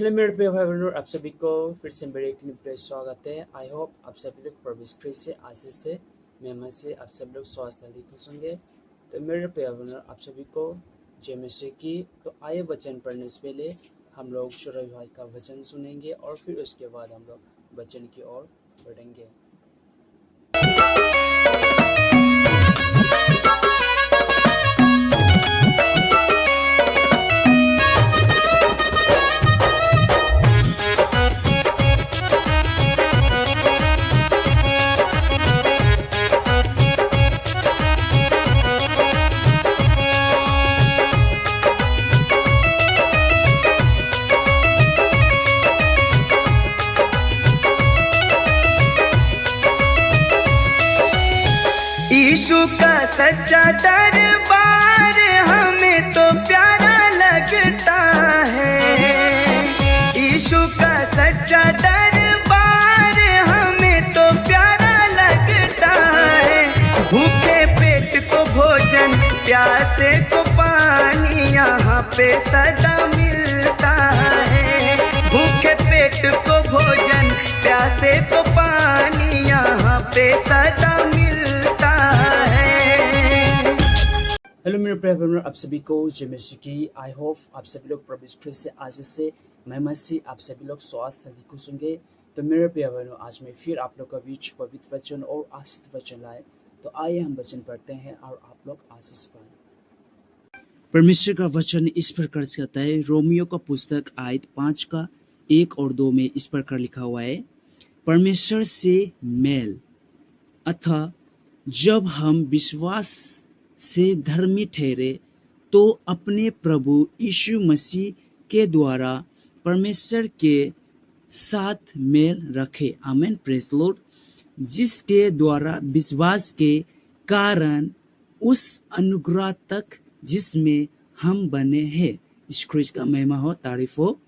Hello मेरे प्रिय भाई बहनों, आप सभी को फिर से मेरे एक न्यू पे स्वागत है। आई होप आप सभी लोग प्रवेश से आशीष से मेहमान से आप सभी लोग स्वास्थ्य अधिक खुश होंगे। तो मेरे प्रिय बहनों, आप सभी को जय मसीह की। तो आइए वचन पढ़ने से पहले हम लोग सूर्य विभाग का वचन सुनेंगे और फिर उसके बाद हम लोग वचन की ओर बढ़ेंगे। यीशु का सच्चा दरबार हमें तो प्यारा लगता है। यीशु का सच्चा दरबार हमें तो प्यारा लगता है। भूखे पेट को भोजन, प्यासे को पानी यहाँ पे सदा मिलता है। भूखे पेट को भोजन, प्यासे को पानी यहाँ पे सदा मिलता है। हेलो मेरे प्रिय बहनों, आप सभी को जय मसीह की। आई होप आप सभी लोग प्रभु यीशु से आशीष से मेहमान से आप सभी लोग स्वास्थ्य अधिक खुश होंगे। तो मेरे प्रिय बहनों, आज मैं फिर आप लोग का बीच पवित्र वचन और आशीष वचन लाए। तो आइए हम वचन पढ़ते हैं और आप लोग आशीष पाएं। परमेश्वर का वचन इस प्रकार से कहता है, रोमियो का पुस्तक आयत 5 का 1 और 2 में इस प्रकार लिखा हुआ है, परमेश्वर से मेल। अतः जब हम विश्वास से धर्मी ठहरे तो अपने प्रभु यीशु मसीह के द्वारा परमेश्वर के साथ मेल रखे। आमीन, प्रेज लॉर्ड। जिसके द्वारा विश्वास के कारण उस अनुग्रह तक जिसमें हम बने हैं, इस ख्रीस्त का महिमा हो, तारीफ हो,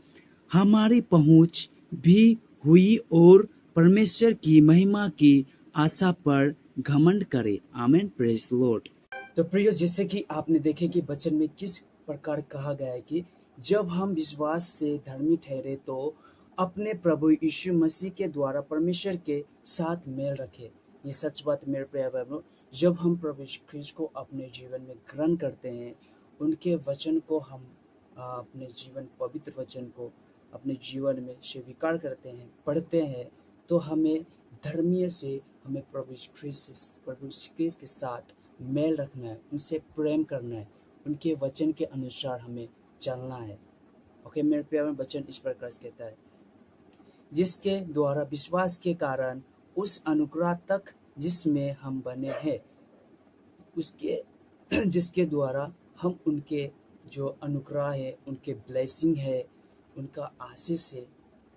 हमारी पहुंच भी हुई और परमेश्वर की महिमा की आशा पर घमंड करे। आमीन, प्रेज लॉर्ड। तो प्रियो, जैसे कि आपने देखे कि वचन में किस प्रकार कहा गया है कि जब हम विश्वास से धर्मी ठहरे तो अपने प्रभु यीशु मसीह के द्वारा परमेश्वर के साथ मेल रखे। ये सच बात मेरे प्रिय भाइयों, जब हम प्रभु यीशु को अपने जीवन में ग्रहण करते हैं, उनके वचन को हम अपने जीवन, पवित्र वचन को अपने जीवन में स्वीकार करते हैं, पढ़ते हैं, तो हमें धर्मीय से हमें प्रभु यीशु के साथ मेल रखना है, उनसे प्रेम करना है, उनके वचन के अनुसार हमें चलना है। ओके मेरे प्यारे, वचन इस प्रकार से कहता है, जिसके द्वारा विश्वास के कारण उस अनुग्रह तक जिसमें हम बने हैं, उसके जिसके द्वारा हम उनके जो अनुग्रह है, उनके ब्लेसिंग है, उनका आशीष है,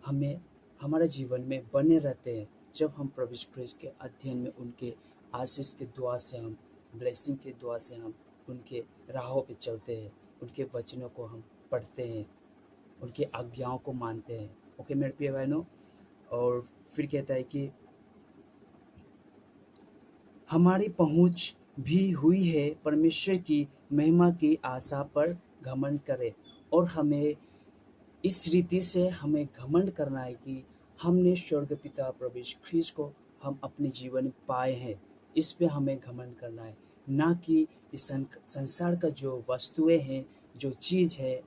हमें हमारे जीवन में बने रहते हैं। जब हम प्रभु यीशु के अध्ययन में उनके आशीष के दुआ से, हम ब्लेसिंग के दुआ से हम उनके राहों पे चलते हैं, उनके वचनों को हम पढ़ते हैं, उनके आज्ञाओं को मानते हैं। ओके मेरे प्रिय बहनों, और फिर कहता है कि हमारी पहुंच भी हुई है, परमेश्वर की महिमा की आशा पर घमंड करे। और हमें इस रीति से हमें घमंड करना है कि हमने स्वर्ग पिता प्रभु यीशु ख्रीस्त को हम अपने जीवन में पाए हैं। इस पे हमें घमंड करना है, ना कि इस संसार का जो वस्तुएं हैं, जो चीज़ है,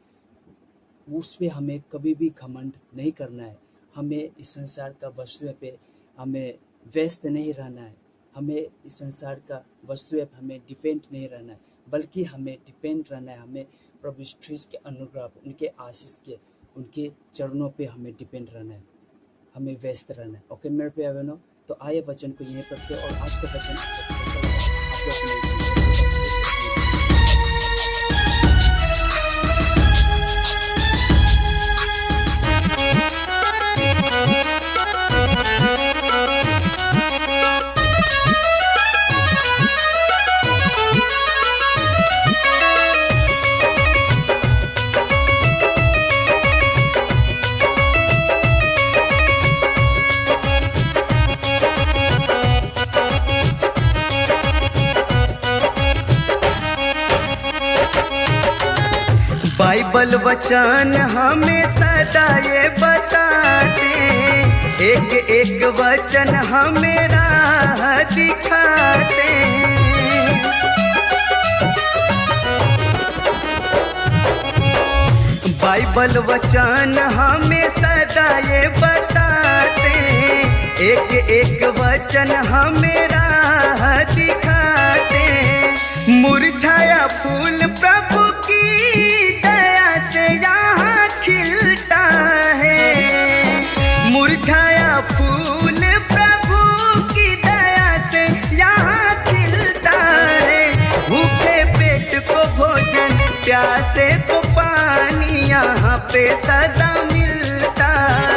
उस पे हमें कभी भी घमंड नहीं करना है। हमें इस संसार का वस्तुएं पे हमें व्यस्त नहीं रहना है, हमें इस संसार का वस्तुएं पे हमें डिपेंड नहीं रहना है, बल्कि हमें डिपेंड रहना है, हमें प्रभु यीशु ख्रीस्त के अनुग्रह, उनके आशीष के, उनके चरणों पे हमें डिपेंड रहना है, हमें व्यस्त रहना है। ओके मेरे प्यारे बहनों, तो आइए वचन को यहीं पढ़ते और आज का वचन बाइबल वचन हमें सदा ये बताते, एक एक वचन हमें राह दिखाते। बाइबल वचन हमें सदा ये बताते, एक एक वचन हमें राह दिखाते। मुरझाया फूल प्रभु की दया से यहाँ खिलता है। मुरझाया फूल प्रभु की दया से यहाँ खिलता है। भूखे पेट को भोजन, प्यासे को पानी यहाँ पे सदा मिलता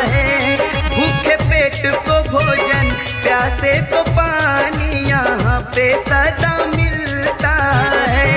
है। भूखे पेट को भोजन, प्यासे को पानी यहाँ पे सदा मिलता है।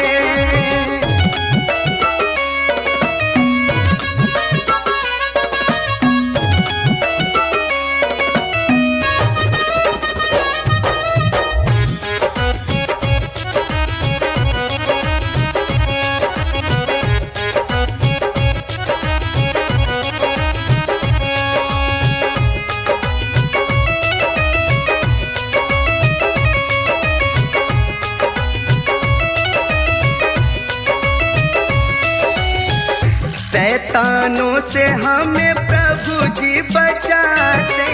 शैतानों से हमें प्रभु जी बचाते,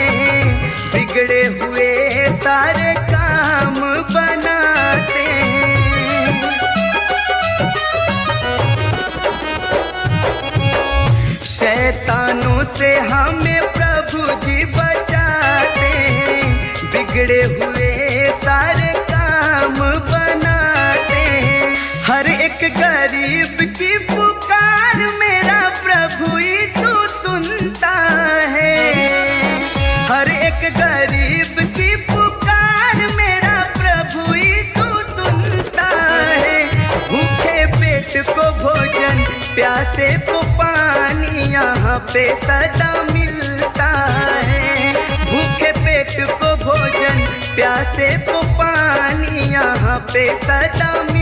बिगड़े हुए सारे काम बनाते। शैतानों से हमें प्रभु जी बचाते, बिगड़े हुए सारे काम बनाते। हर एक गरीब की पुकार मेरा प्रभु यीशु सुनता है। हर एक गरीब की पुकार मेरा प्रभु यीशु सुनता है। भूखे पेट को भोजन, प्यासे को पानी यहाँ पे सदा मिलता है। भूखे पेट को भोजन, प्यासे को पानी यहाँ पे सदा मिलता है।